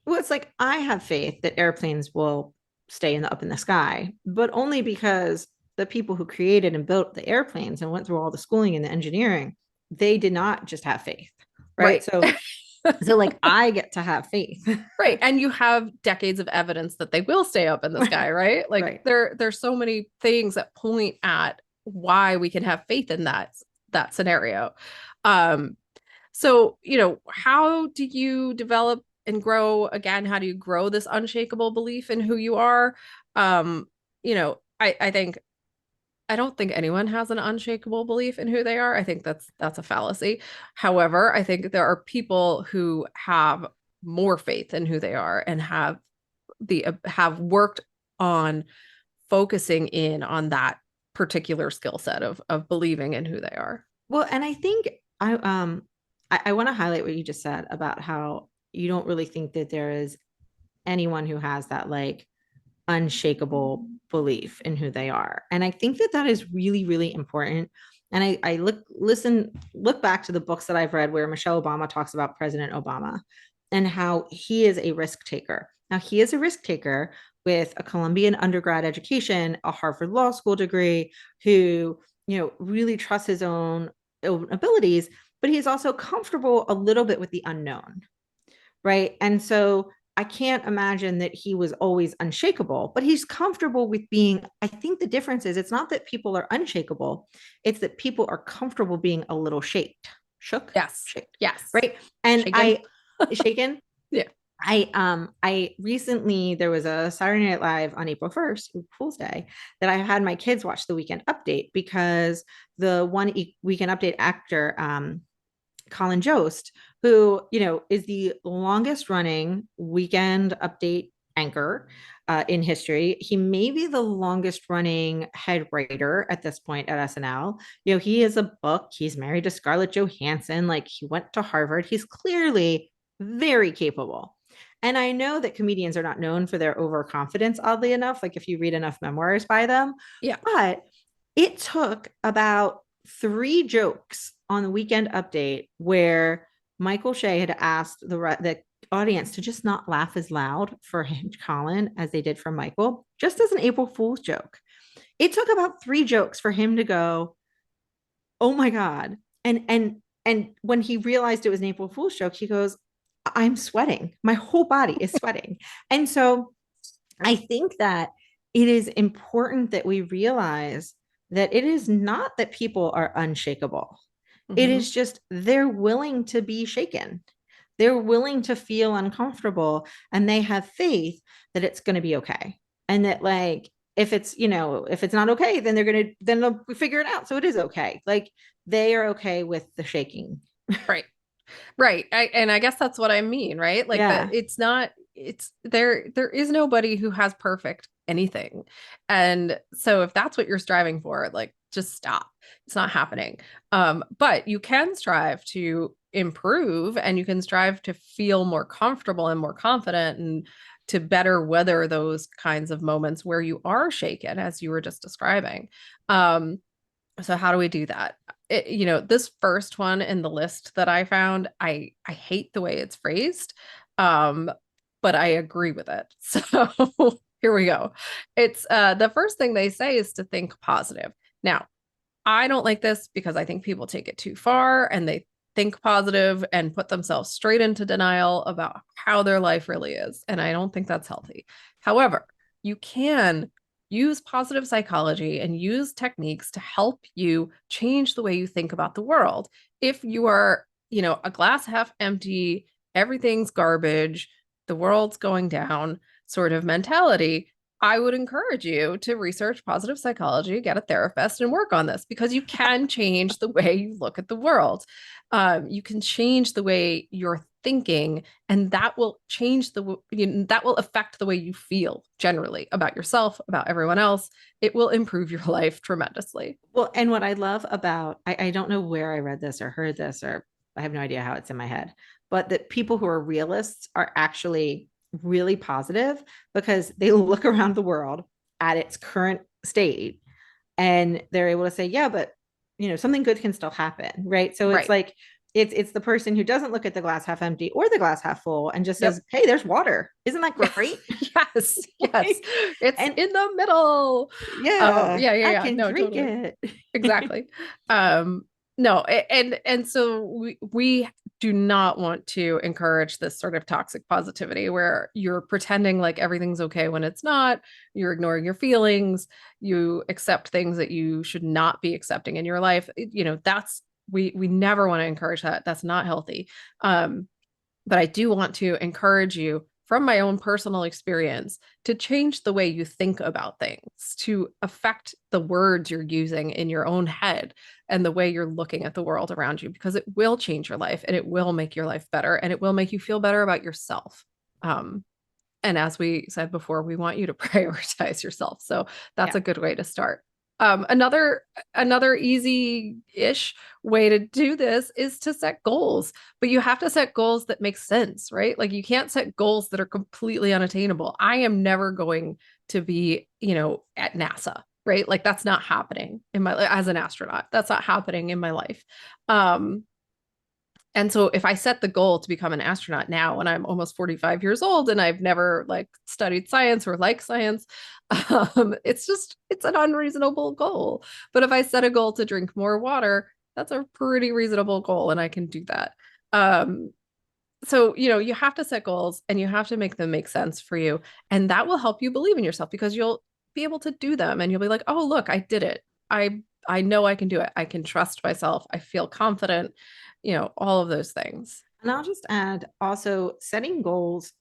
Well, it's like I have faith that airplanes will stay up in the sky, but only because the people who created and built the airplanes and went through all the schooling and the engineering, they did not just have faith, right? So So like I get to have faith. Right. And you have decades of evidence that they will stay up in the sky, right? Like Right. there's so many things that point at why we can have faith in that scenario. Um, so, how do you develop and grow again? How do you grow this unshakable belief in who you are? I don't think anyone has an unshakable belief in who they are. I think that's a fallacy. However, I think there are people who have more faith in who they are and have worked on focusing in on that particular skill set of believing in who they are. Well, and I think I want to highlight what you just said about how you don't really think that there is anyone who has that like unshakable belief in who they are. And I think that that is really, really important. And I look back to the books that I've read where Michelle Obama talks about President Obama and how he is a risk taker. Now, he is a risk taker with a Columbian undergrad education, a Harvard Law School degree, who, really trusts his own abilities, but he's also comfortable a little bit with the unknown, right? And so I can't imagine that he was always unshakable, but he's comfortable with being. I think the difference is it's not that people are unshakable, it's that people are comfortable being a little Yes. shaked, Yes. right? And Shaken. I shaken. Yeah. I recently there was a Saturday Night Live on April 1st, Fool's Day, that I had my kids watch the Weekend Update because the Weekend Update actor Colin Jost, who, is the longest running Weekend Update anchor in history. He may be the longest running head writer at this point at SNL. He has a book. He's married to Scarlett Johansson. Like he went to Harvard. He's clearly very capable. And I know that comedians are not known for their overconfidence, oddly enough, like if you read enough memoirs by them. Yeah. But it took about 3 jokes on the Weekend Update where Michael Shea had asked the audience to just not laugh as loud for him, Colin, as they did for Michael, just as an April Fool's joke. It took about 3 jokes for him to go, "Oh my God." And when he realized it was an April Fool's joke, he goes, "I'm sweating. My whole body is sweating." And so I think that it is important that we realize that it is not that people are unshakable. It Mm-hmm. is just they're willing to be shaken. They're willing to feel uncomfortable and they have faith that it's going to be okay. And that like if it's not okay, then they'll figure it out. So it is okay. Like they are okay with the shaking. Right. Right. And I guess that's what I mean, right? Like that Yeah. it's not it's there is nobody who has perfect anything. And so if that's what you're striving for, like just stop. It's not happening. But you can strive to improve and you can strive to feel more comfortable and more confident and to better weather those kinds of moments where you are shaken, as you were just describing. So how do we do that? This first one in the list that I found, I hate the way it's phrased, um, but I agree with it. So here we go. It's the first thing they say is to think positive. Now, I don't like this because I think people take it too far and they think positive and put themselves straight into denial about how their life really is. And I don't think that's healthy. However, you can use positive psychology and use techniques to help you change the way you think about the world. If you are, a glass half empty, everything's garbage, the world's going down sort of mentality, I would encourage you to research positive psychology, get a therapist, and work on this because you can change the way you look at the world. You can change the way you're thinking, and that will that will affect the way you feel generally about yourself, about everyone else. It will improve your life tremendously. Well, and what I love about, I don't know where I read this or heard this, or I have no idea how it's in my head, but that people who are realists are actually really positive because they look around the world at its current state and they're able to say, yeah, but something good can still happen, right? So it's Right. like it's the person who doesn't look at the glass half empty or the glass half full and just says, Yep. hey, there's water. Isn't that Yes. great? Yes. Yes. Like, It's and in the middle. yeah, Yeah, yeah, I yeah. can No, drink totally. it. Exactly. Um, no, and so we do not want to encourage this sort of toxic positivity where you're pretending like everything's okay when it's not, you're ignoring your feelings, you accept things that you should not be accepting in your life. That's we never want to encourage that. That's not healthy. But I do want to encourage you from my own personal experience to change the way you think about things, to affect the words you're using in your own head and the way you're looking at the world around you, because it will change your life and it will make your life better and it will make you feel better about yourself. Um, and as we said before, we want you to prioritize yourself. So that's Yeah. a good way to start. Another easy-ish way to do this is to set goals, but you have to set goals that make sense, right? Like you can't set goals that are completely unattainable. I am never going to be, at NASA, right? Like that's not happening in my as an astronaut. That's not happening in my life. Um, and so if I set the goal to become an astronaut now when I'm almost 45 years old and I've never like studied science or like science, it's an unreasonable goal. But if I set a goal to drink more water, that's a pretty reasonable goal and I can do that. Um, so, you have to set goals and you have to make them make sense for you. And that will help you believe in yourself because you'll be able to do them and you'll be like, oh, look, I did it. I know I can do it. I can trust myself. I feel confident, all of those things. And I'll just add also setting goals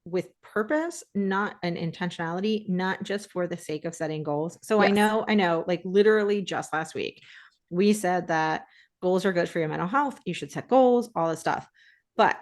with purpose, not an intentionality, not just for the sake of setting goals. So Yes. I know, like literally just last week, we said that goals are good for your mental health. You should set goals, all this stuff. But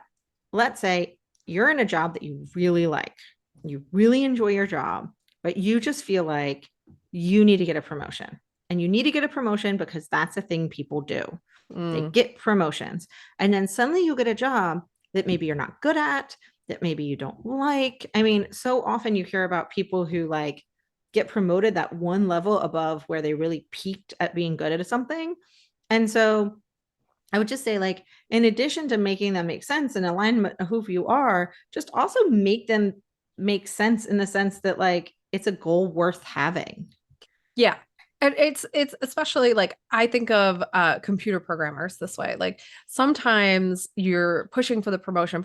let's say you're in a job that you really like, you really enjoy your job, but you just feel like you need to get a promotion. And you need to get a promotion because that's a thing people do. They Mm. get promotions. And then suddenly you get a job that maybe you're not good at, that maybe you don't like. I mean, so often you hear about people who like get promoted that one level above where they really peaked at being good at something. And so I would just say, like, in addition to making them make sense and alignment of who you are, just also make them make sense in the sense that like it's a goal worth having. Yeah. And it's especially like I think of computer programmers this way. Like sometimes you're pushing for the promotion,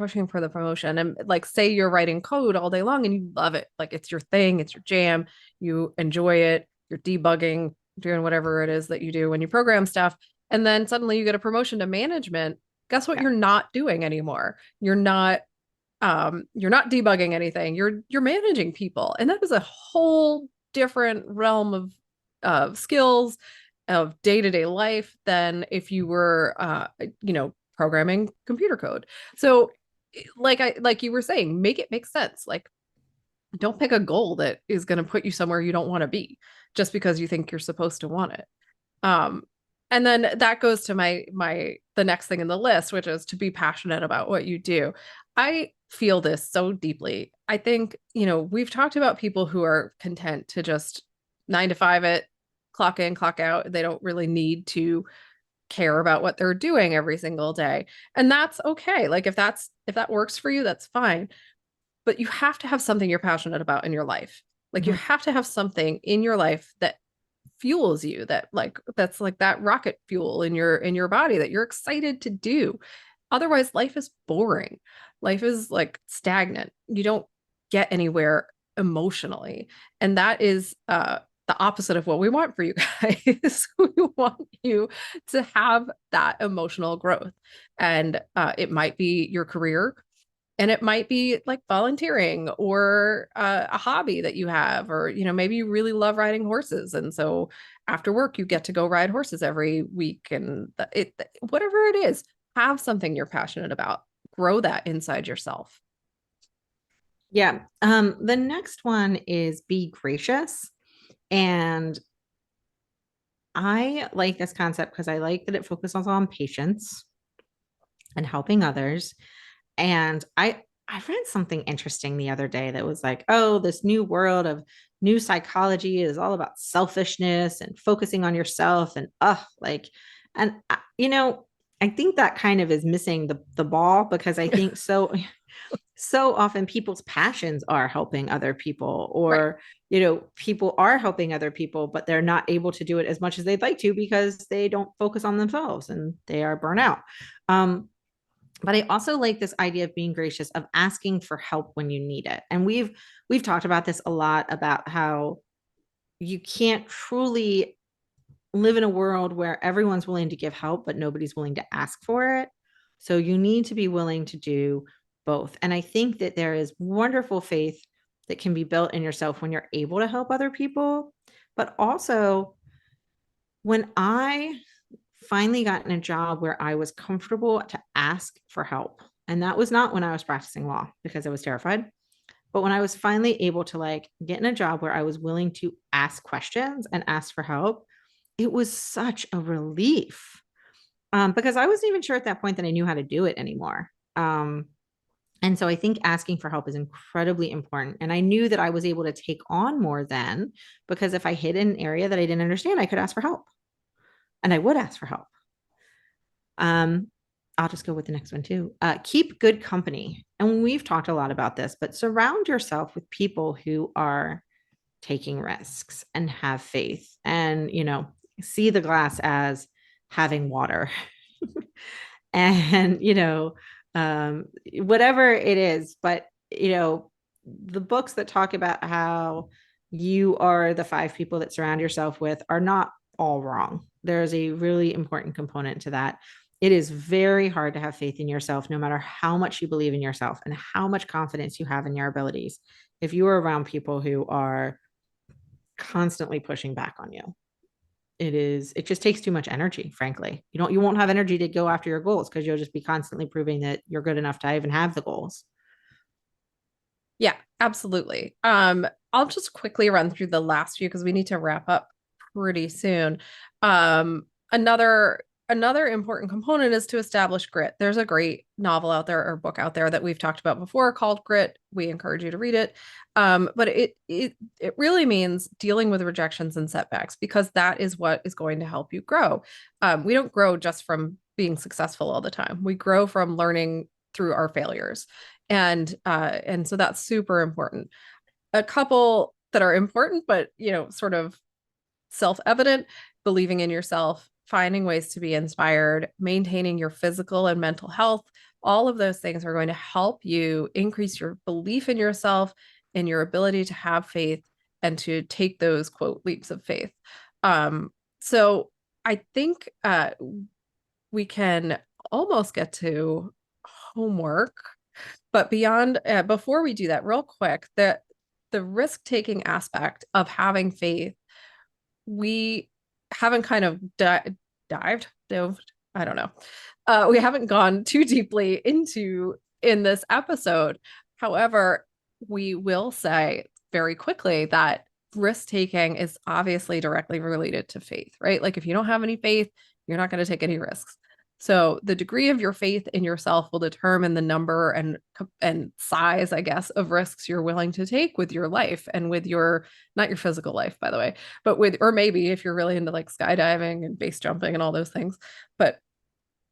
and like say you're writing code all day long and you love it. Like it's your thing, it's your jam, you enjoy it, you're debugging, doing whatever it is that you do when you program stuff. And then suddenly you get a promotion to management. Guess what Yeah. you're not doing anymore? You're not debugging anything. You're managing people. And that is a whole different realm of skills of day-to-day life than if you were programming computer code. So like you were saying, make it make sense. Like don't pick a goal that is going to put you somewhere you don't want to be just because you think you're supposed to want it. Um, and then that goes to the next thing in the list, which is to be passionate about what you do. I feel this so deeply. I think, we've talked about people who are content to just 9 to 5 it, clock in, clock out. They don't really need to care about what they're doing every single day. And that's okay. Like if that works for you, that's fine. But you have to have something you're passionate about in your life. Like you Mhm. have to have something in your life that fuels you, that's like that rocket fuel in your body that you're excited to do. Otherwise life is boring. Life is like stagnant. You don't get anywhere emotionally, and that is the opposite of what we want for you guys. We want you to have that emotional growth, and it might be your career, and it might be like volunteering or a hobby that you have, or, maybe you really love riding horses. And so after work, you get to go ride horses every week. And whatever it is, have something you're passionate about, grow that inside yourself. Yeah. The next one is be gracious. And I like this concept because I like that it focuses on patience and helping others. And I read something interesting the other day that was like, oh, this new world of new psychology is all about selfishness and focusing on yourself and like and I think that kind of is missing the ball because I think so often people's passions are helping other people, Right. or people are helping other people but they're not able to do it as much as they'd like to because they don't focus on themselves and they are burnt out. um But I also like this idea of being gracious, of asking for help when you need it. And we've talked about this a lot, about how you can't truly live in a world where everyone's willing to give help, but nobody's willing to ask for it. So you need to be willing to do both. And I think that there is wonderful faith that can be built in yourself when you're able to help other people. But also, when I finally got in a job where I was comfortable to ask for help, and that was not when I was practicing law because I was terrified, but when I was finally able to like get in a job where I was willing to ask questions and ask for help, it was such a relief, because I wasn't even sure at that point that I knew how to do it anymore. And so I think asking for help is incredibly important. And I knew that I was able to take on more then, because if I hit an area that I didn't understand, I could ask for help, and I would ask for help. Um, I'll just go with the next one too. Keep good company. And we've talked a lot about this, but surround yourself with people who are taking risks and have faith, and, see the glass as having water. And, whatever it is, but, the books that talk about how you are the five people that surround yourself with are not all wrong. There's a really important component to that. It is very hard to have faith in yourself, no matter how much you believe in yourself and how much confidence you have in your abilities. If you are around people who are constantly pushing back on you, it just takes too much energy, frankly. You won't have energy to go after your goals, because you'll just be constantly proving that you're good enough to even have the goals. Yeah, absolutely. I'll just quickly run through the last few because we need to wrap up pretty soon. Another important component is to establish grit. There's a great novel out there or book out there that we've talked about before called Grit. We encourage you to read it. But it really means dealing with rejections and setbacks, because that is what is going to help you grow. We don't grow just from being successful all the time. We grow from learning through our failures. And so that's super important. A couple that are important, but sort of self-evident: believing in yourself, finding ways to be inspired, maintaining your physical and mental health. All of those things are going to help you increase your belief in yourself and your ability to have faith and to take those quote leaps of faith. So I think we can almost get to homework. But before we do that, real quick, the risk-taking aspect of having faith, we haven't kind of dove, I don't know. We haven't gone too deeply into in this episode. However, we will say very quickly that risk-taking is obviously directly related to faith, right? Like if you don't have any faith, you're not going to take any risks. So the degree of your faith in yourself will determine the number and size, I guess, of risks you're willing to take with your life and with your, not your physical life, by the way, but with, or maybe if you're really into like skydiving and base jumping and all those things. But,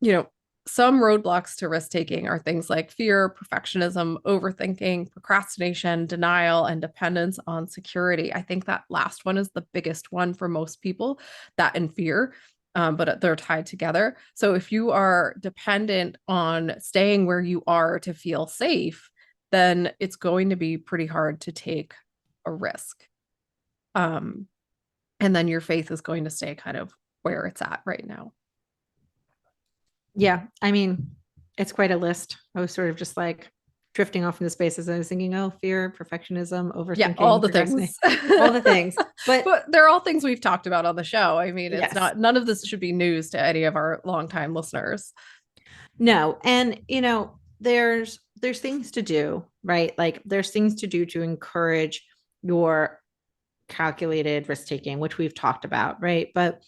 you know, some roadblocks to risk taking are things like fear, perfectionism, overthinking, procrastination, denial, and dependence on security. I think that last one is the biggest one for most people, that and fear. But they're tied together. So if you are dependent on staying where you are to feel safe, then it's going to be pretty hard to take a risk. Um, and then your faith is going to stay kind of where it's at right now. Yeah, I mean, it's quite a list. I was sort of just like drifting off into space as I was thinking, oh, fear, perfectionism, Yeah, all overthinking, the procrastination, things. all the things. But But they're all things we've talked about on the show. I mean, it's yes, not, none of this should be news to any of our longtime listeners. no. And there's things to do, right? Like there's things to do to encourage your calculated risk taking, which we've talked about, right? But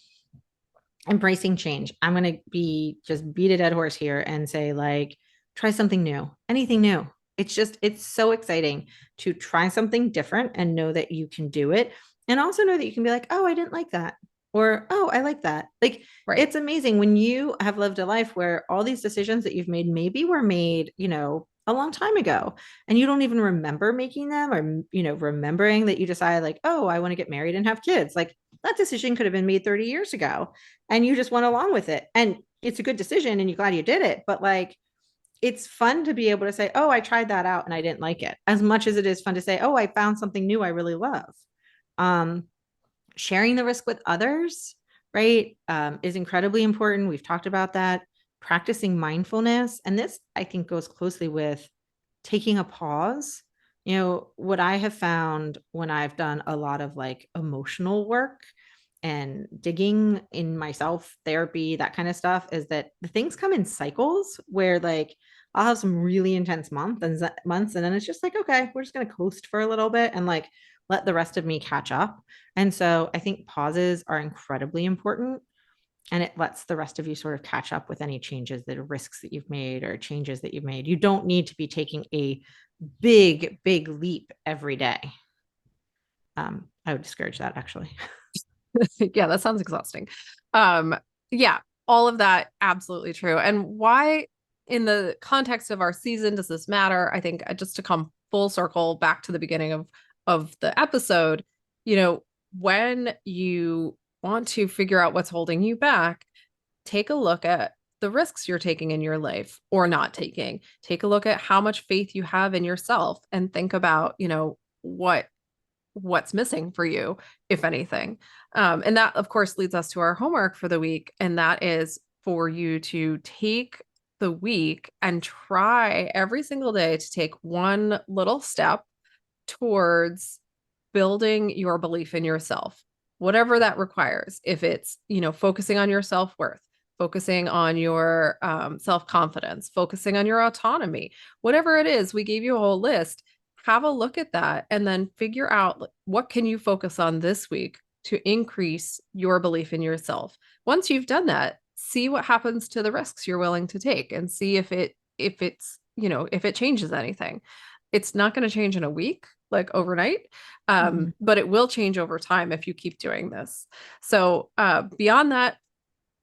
embracing change. I'm going to be just beat a dead horse here and say, like, try something new, anything new. It's so exciting to try something different and know that you can do it. And also know that you can be like, oh, I didn't like that. Or, oh, I like that. Like, Right. it's amazing when you have lived a life where all these decisions that you've made maybe were made, a long time ago, and you don't even remember making them, or, remembering that you decided, like, oh, I want to get married and have kids. Like, that decision could have been made 30 years ago, and you just went along with it. And it's a good decision and you're glad you did it. But like, it's fun to be able to say, oh, I tried that out and I didn't like it, as much as it is fun to say, oh, I found something new I really love. Um, Sharing the risk with others, right, is incredibly important. We've talked about that. Practicing mindfulness. And this, I think, goes closely with taking a pause. What I have found when I've done a lot of like emotional work and digging in myself, therapy, that kind of stuff, is that the things come in cycles where like I'll have some really intense months, and then it's just like, okay, we're just gonna coast for a little bit and like let the rest of me catch up. And so I think pauses are incredibly important, and it lets the rest of you sort of catch up with any changes that are risks that you've made or changes that you've made. You don't need to be taking a big leap every day. I would discourage that, actually. Yeah, that sounds exhausting. Um, yeah, all of that absolutely true. And why, in the context of our season, does this matter? I think just to come full circle back to the beginning of the episode, when you want to figure out what's holding you back, take a look at the risks you're taking in your life or not taking. Take a look at how much faith you have in yourself and think about, what's missing for you, if anything. And that, of course, leads us to our homework for the week. And that is for you to take the week and try every single day to take one little step towards building your belief in yourself, whatever that requires. If it's, focusing on your self-worth, focusing on your self-confidence, focusing on your autonomy, whatever it is, we gave you a whole list. Have a look at that and then figure out what can you focus on this week to increase your belief in yourself. Once you've done that, see what happens to the risks you're willing to take and see if it changes anything. It's not going to change in a week, like overnight, Mhm. but it will change over time if you keep doing this. So beyond that,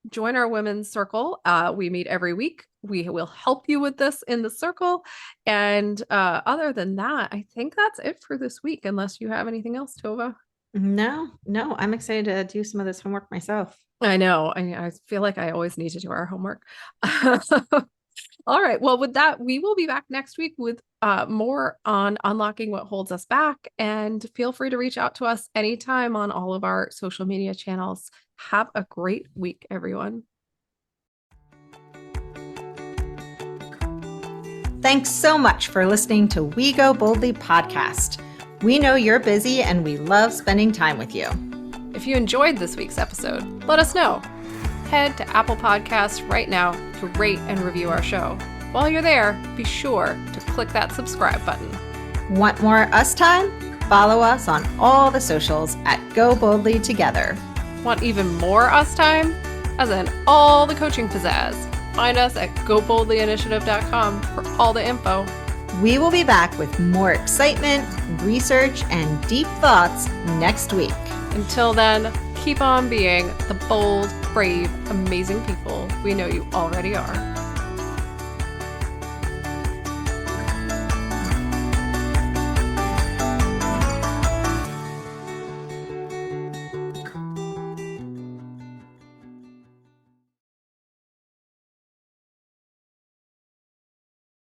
join our women's circle. We meet every week. We will help you with this in the circle. And other than that, I think that's it for this week, unless you have anything else, Tova. No, I'm excited to do some of this homework myself. I know. I feel like I always need to do our homework. All right. Well, with that, we will be back next week with more on unlocking what holds us back. And feel free to reach out to us anytime on all of our social media channels. Have a great week, everyone. Thanks so much for listening to We Go Boldly podcast. We know you're busy and we love spending time with you. If you enjoyed this week's episode, let us know. Head to Apple Podcasts right now to rate and review our show. While you're there, be sure to click that subscribe button. Want more us time? Follow us on all the socials at Go Boldly Together. Want even more us time? As in all the coaching pizzazz. Find us at goboldlyinitiative.com for all the info. We will be back with more excitement, research, and deep thoughts next week. Until then, keep on being the bold, brave, amazing people we know you already are.